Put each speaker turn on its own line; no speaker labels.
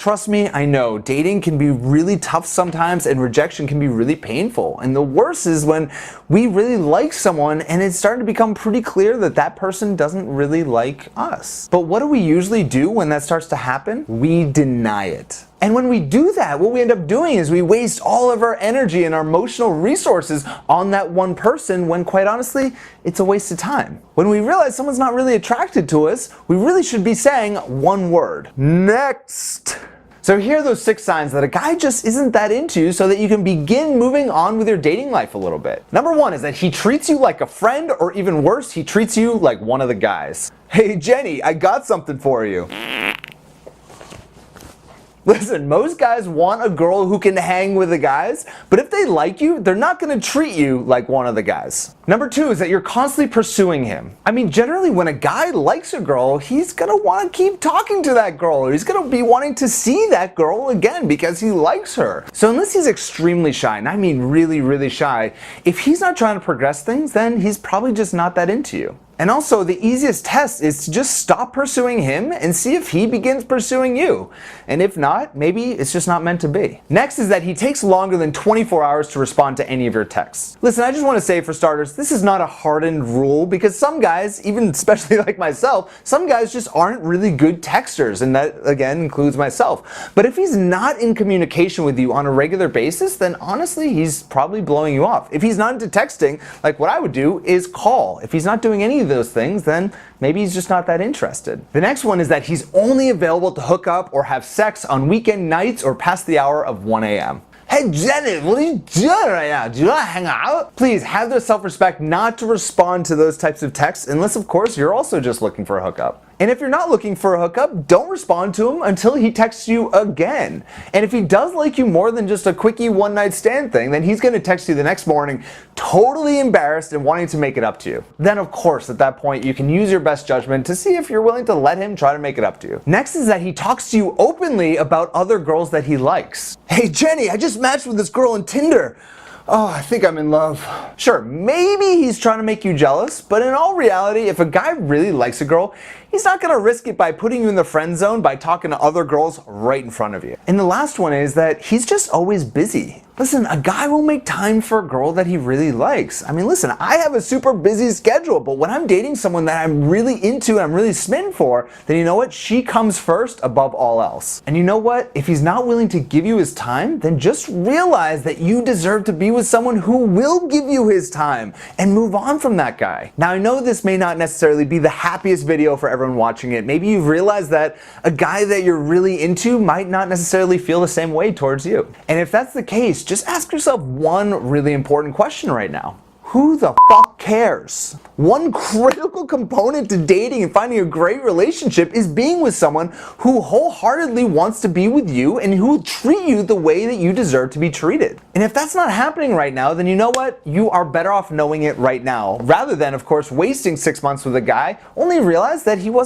trust me, I know, dating can be really tough sometimes and rejection can be really painful. And the worst is when we really like someone and it's starting to become pretty clear that that person doesn't really like us. But what do we usually do when that starts to happen? We deny it. And when we do that, what we end up doing is we waste all of our energy and our emotional resources on that one person when, quite honestly, it's a waste of time. When we realize someone's not really attracted to us, we really should be saying one word: next. So here are those 6 signs that a guy just isn't that into you so that you can begin moving on with your dating life a little bit. Number 1 is that he treats you like a friend, or even worse, he treats you like one of the guys. Hey Jenny, I got something for you. Listen, most guys want a girl who can hang with the guys, but if they like you, they're not going to treat you like one of the guys. Number 2 is that you're constantly pursuing him. I mean, generally when a guy likes a girl, he's going to want to keep talking to that girl, or he's going to be wanting to see that girl again because he likes her. So unless he's extremely shy, and I mean really, really shy, if he's not trying to progress things, then he's probably just not that into you. And also, the easiest test is to just stop pursuing him and see if he begins pursuing you. And if not, maybe it's just not meant to be. Next is that he takes longer than 24 hours to respond to any of your texts. Listen, I just want to say, for starters, this is not a hardened rule, because some guys, even especially like myself, some guys just aren't really good texters, and that again includes myself. But if he's not in communication with you on a regular basis, then honestly, he's probably blowing you off. If he's not into texting, like what I would do is call. If he's not doing any of those things, then maybe he's just not that interested. The next one is that he's only available to hook up or have sex on weekend nights or past the hour of 1 a.m. Hey Jenny, what are you doing right now? Do you want to hang out? Please have the self-respect not to respond to those types of texts unless, of course, you're also just looking for a hookup. And if you're not looking for a hookup, don't respond to him until he texts you again. And if he does like you more than just a quickie one-night stand thing, then he's going to text you the next morning totally embarrassed and wanting to make it up to you. Then, of course, at that point, you can use your best judgment to see if you're willing to let him try to make it up to you. Next is that he talks to you openly about other girls that he likes. Hey Jenny, I just matched with this girl on Tinder. Oh, I think I'm in love. Sure, maybe he's trying to make you jealous, but in all reality, if a guy really likes a girl, he's not gonna risk it by putting you in the friend zone by talking to other girls right in front of you. And the last one is that he's just always busy. Listen, a guy will make time for a girl that he really likes. I mean, listen, I have a super busy schedule, but when I'm dating someone that I'm really into and I'm really smitten for, then you know what? She comes first above all else. And you know what? If he's not willing to give you his time, then just realize that you deserve to be with someone who will give you his time and move on from that guy. Now, I know this may not necessarily be the happiest video for everyone watching it. Maybe you've realized that a guy that you're really into might not necessarily feel the same way towards you. And if that's the case, just ask yourself one really important question right now. Who the fuck cares? One critical component to dating and finding a great relationship is being with someone who wholeheartedly wants to be with you and who will treat you the way that you deserve to be treated. And if that's not happening right now, then you know what? You are better off knowing it right now, rather than, of course, wasting 6 months with a guy only realize that he wasn't